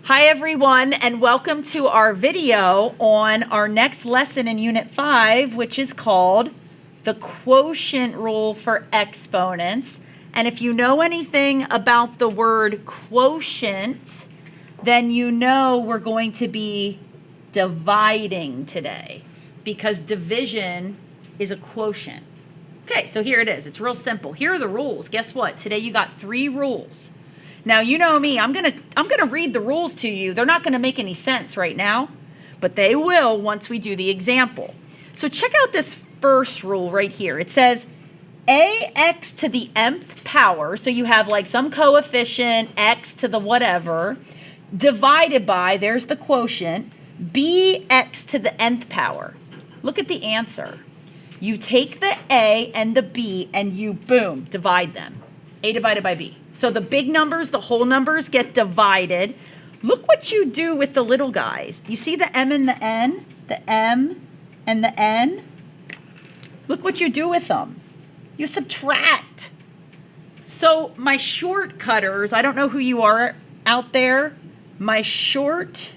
Hi everyone, and welcome to our video on our next lesson in Unit 5, which is called the quotient rule for exponents. And if you know anything about the word quotient, then you know we're going to be dividing today because division is a quotient. Okay, so here it is. It's real simple. Here are the rules. Guess what? Today you got 3 rules. Now, you know me, I'm gonna read the rules to you. They're not gonna make any sense right now, but they will once we do the example. So check out this first rule right here. It says ax to the nth power, so you have like some coefficient, x to the whatever, divided by, there's the quotient, bx to the nth power. Look at the answer. You take the a and the b and you, boom, divide them. A divided by b. So the big numbers, the whole numbers get divided. Look what you do with the little guys. You see the m and the n? The m and the n? Look what you do with them. You subtract. So my short cutters, I don't know who you are out there. My short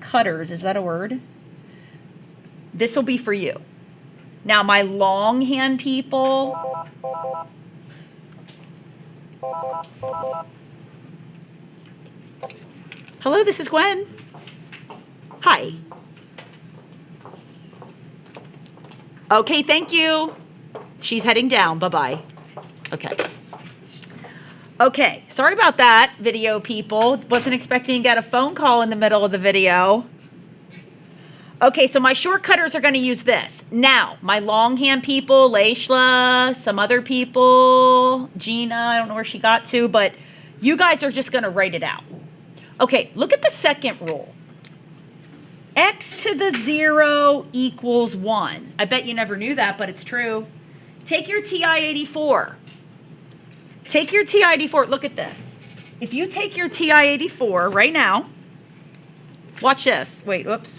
cutters, is that a word? This will be for you. Now my longhand people, hello, this is Gwen. Hi. Okay, thank you. She's heading down. Bye-bye. Okay. Okay, sorry about that, video people. Wasn't expecting to get a phone call in the middle of the video. Okay, so my short cutters are going to use this. Now, my longhand people, Leishla, some other people, Gina, I don't know where she got to, but you guys are just going to write it out. Okay, look at the second rule. X to the 0 equals 1. I bet you never knew that, but it's true. Take your TI-84. Take your TI-84. Look at this. If you take your TI-84 right now, watch this. Wait, whoops.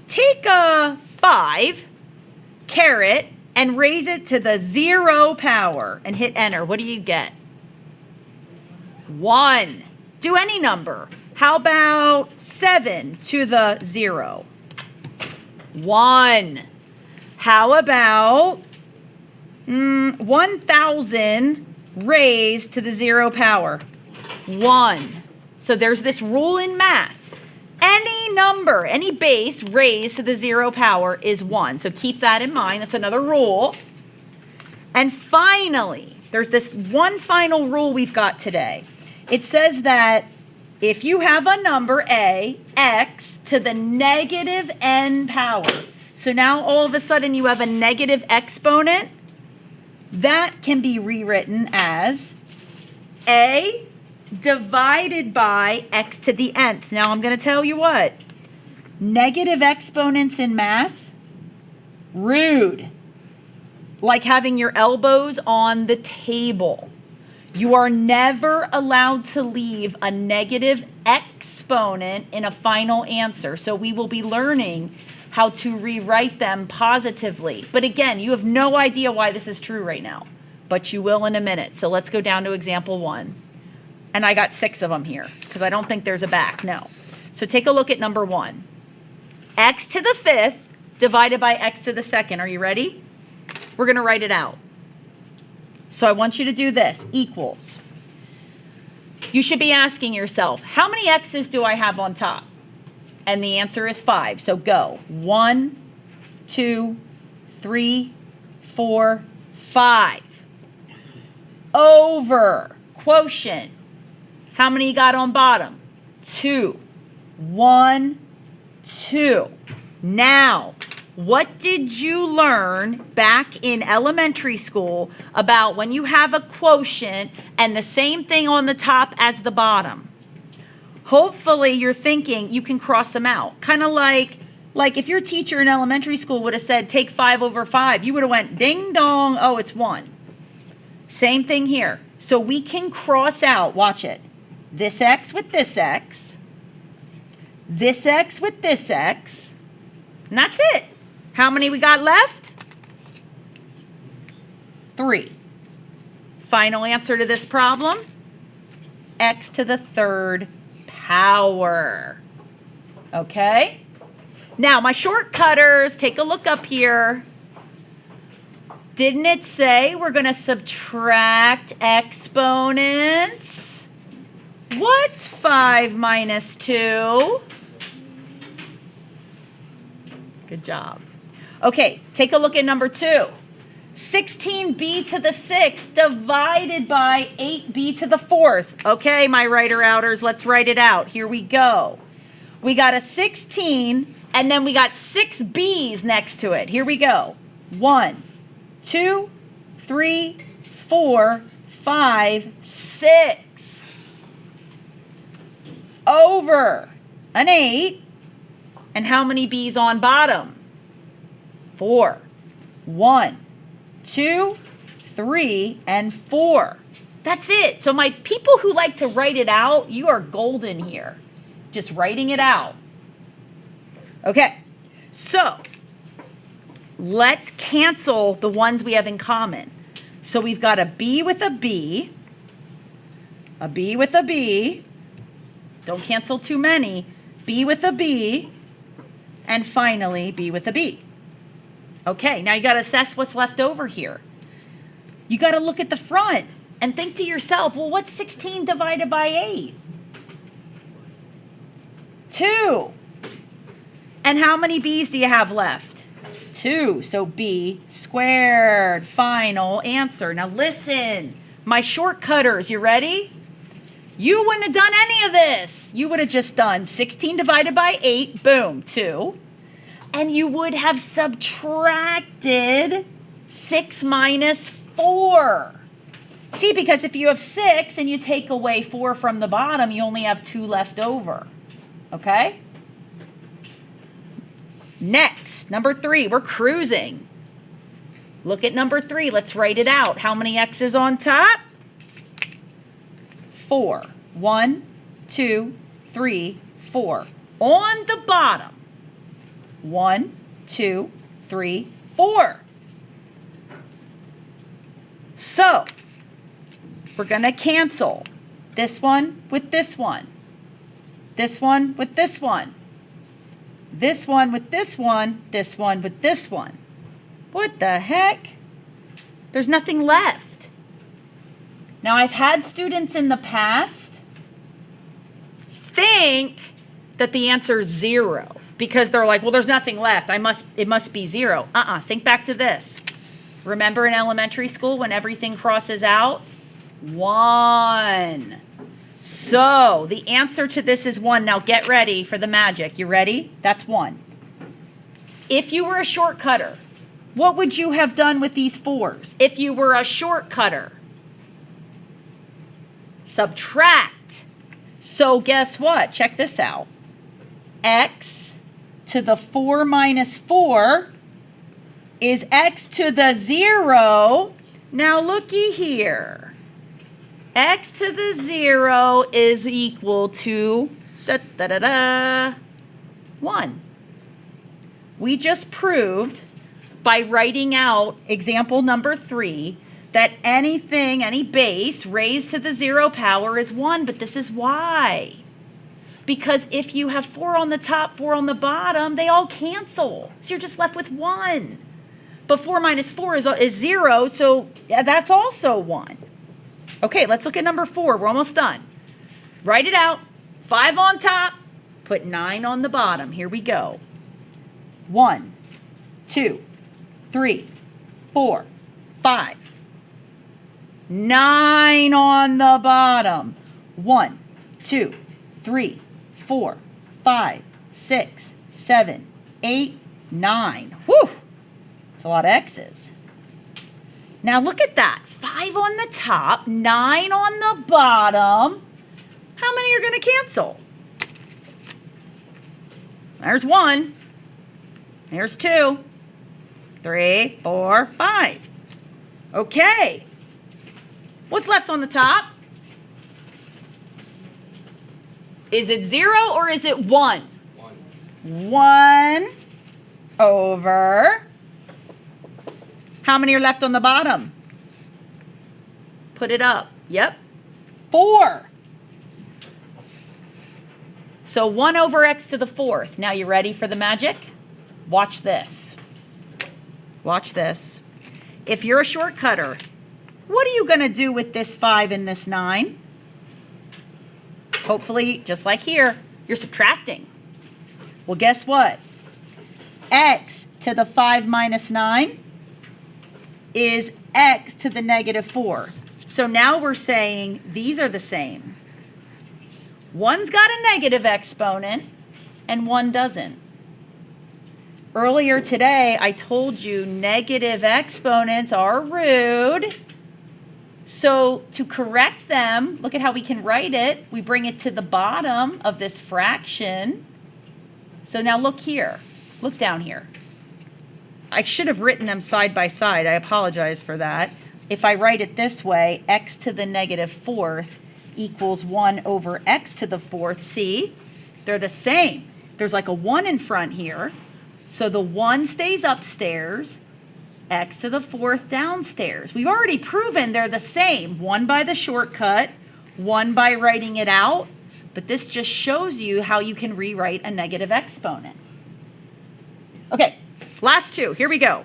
Take a 5, caret, and raise it to the 0 power and hit enter. What do you get? 1. Do any number. How about 7 to the 0? 1. How about 1,000 raised to the 0 power? 1. So there's this rule in math. Any number, any base raised to the 0 power is 1. So keep that in mind. That's another rule. And finally, there's this one final rule we've got today. It says that if you have a number a, x to the negative n power, so now all of a sudden you have a negative exponent, that can be rewritten as a divided by x to the nth. Now I'm going to tell you what. Negative exponents in math, rude. Like having your elbows on the table. You are never allowed to leave a negative exponent in a final answer. So we will be learning how to rewrite them positively. But again, you have no idea why this is true right now. But you will in a minute. So let's go down to example 1. And I got 6 of them here because I don't think there's a back. No. So take a look at number 1. X to the 5th divided by x to the 2nd. Are you ready? We're going to write it out. So I want you to do this. Equals. You should be asking yourself, how many x's do I have on top? And the answer is 5. So go. 1, 2, 3, 4, 5. Over. Quotient. How many you got on bottom? 2. 1, 2. Now, what did you learn back in elementary school about when you have a quotient and the same thing on the top as the bottom? Hopefully you're thinking you can cross them out. Kind of like if your teacher in elementary school would have said, take 5 over 5, you would have went, ding dong, oh, it's 1. Same thing here. So we can cross out, watch it. This x with this x with this x, and that's it. How many we got left? 3. Final answer to this problem, x to the 3rd power. Okay? Now, my shortcutters, take a look up here. Didn't it say we're going to subtract exponents? What's 5 minus 2? Good job. Okay, take a look at number 2. 16b to the 6th divided by 8b to the 4th. Okay, my writer-outers, let's write it out. Here we go. We got a 16, and then we got 6 b's next to it. Here we go. 1, 2, 3, 4, 5, 6. Over an 8. And how many b's on bottom? 4. 1, 2, 3, and 4. That's it. So my people who like to write it out, you are golden here. Just writing it out. Okay, so let's cancel the ones we have in common. So we've got a B with a B with a B, don't cancel too many, B with a B, and finally B with a B. Okay, now you got to assess what's left over here. You got to look at the front and think to yourself, well, what's 16 divided by 8? 2. And how many b's do you have left? 2. So b squared. Final answer. Now listen, my shortcutters, you ready? You wouldn't have done any of this. You would have just done 16 divided by 8, boom, 2. And you would have subtracted 6 minus 4. See, because if you have 6 and you take away 4 from the bottom, you only have 2 left over. Okay? Next, number 3, we're cruising. Look at number 3. Let's write it out. How many x's on top? 4. 1, 2, 3, 4. On the bottom. 1, 2, 3, 4. So, we're going to cancel this one with this one. This one with this one. This one with this one. This one with this one. What the heck? There's nothing left. Now, I've had students in the past think that the answer is 0 because they're like, well, there's nothing left. It must be 0. Think back to this. Remember in elementary school when everything crosses out? 1. So the answer to this is 1. Now get ready for the magic. You ready? That's 1. If you were a shortcutter, what would you have done with these 4s? If you were a shortcutter, subtract. So guess what? Check this out. X to the 4 minus 4 is x to the 0. Now looky here. X to the 0 is equal to 1. We just proved by writing out example number 3 that anything, any base raised to the 0 power is 1, but this is why. Because if you have 4 on the top, 4 on the bottom, they all cancel. So you're just left with 1. But 4 minus 4 is 0, so that's also 1. Okay, let's look at number 4. We're almost done. Write it out. 5 on top, put 9 on the bottom. Here we go. 1, 2, 3, 4, 5. 9 on the bottom. 1, 2, 3, 4, 5, 6, 7, 8, 9. Whew! That's a lot of X's. Now look at that. 5 on the top, 9 on the bottom. How many are going to cancel? There's 1. There's 2. 3, 4, 5. Okay. What's left on the top? Is it 0 or is it 1? 1 over. How many are left on the bottom? Put it up. Yep. 4. So 1 over x to the 4th. Now you ready for the magic? Watch this. Watch this. If you're a shortcutter, what are you going to do with this 5 and this 9? Hopefully, just like here, you're subtracting. Well, guess what? X to the 5 minus 9 is x to the negative 4. So now we're saying these are the same. One's got a negative exponent and one doesn't. Earlier today, I told you negative exponents are rude. So to correct them, look at how we can write it. We bring it to the bottom of this fraction. So now look here. Look down here. I should have written them side by side. I apologize for that. If I write it this way, x to the negative 4th equals 1 over x to the 4th. See, they're the same. There's like a 1 in front here. So the 1 stays upstairs, x to the 4th downstairs. We've already proven they're the same. 1 by the shortcut, 1 by writing it out. But this just shows you how you can rewrite a negative exponent. Okay, last two. Here we go.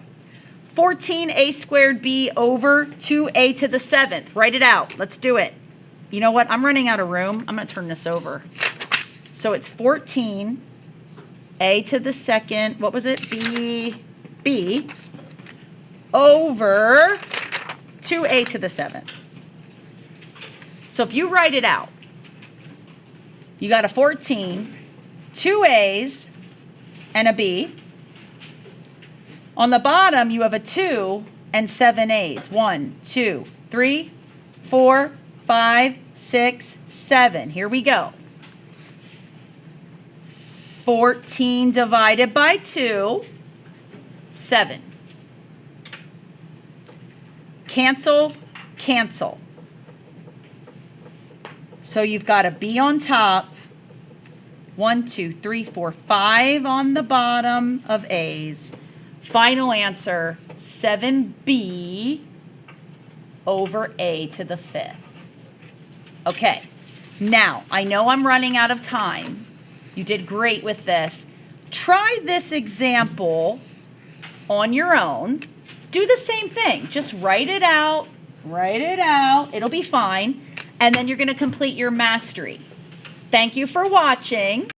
14a squared b over 2a to the 7th. Write it out. Let's do it. You know what? I'm running out of room. I'm going to turn this over. So it's 14 a to the 2nd. What was it? b over 2a to the 7th. So if you write it out, you got a 14, 2 a's, and a b. On the bottom, you have a 2 and 7 a's. 1, 2, 3, 4, 5, 6, 7. Here we go. 14 divided by 2, 7. Cancel, cancel. So you've got a b on top, 1, 2, 3, 4, 5 on the bottom of a's. Final answer, 7b over a to the 5th. Okay, now I know I'm running out of time. You did great with this. Try this example on your own. Do the same thing. Just write it out. Write it out. It'll be fine. And then you're going to complete your mastery. Thank you for watching.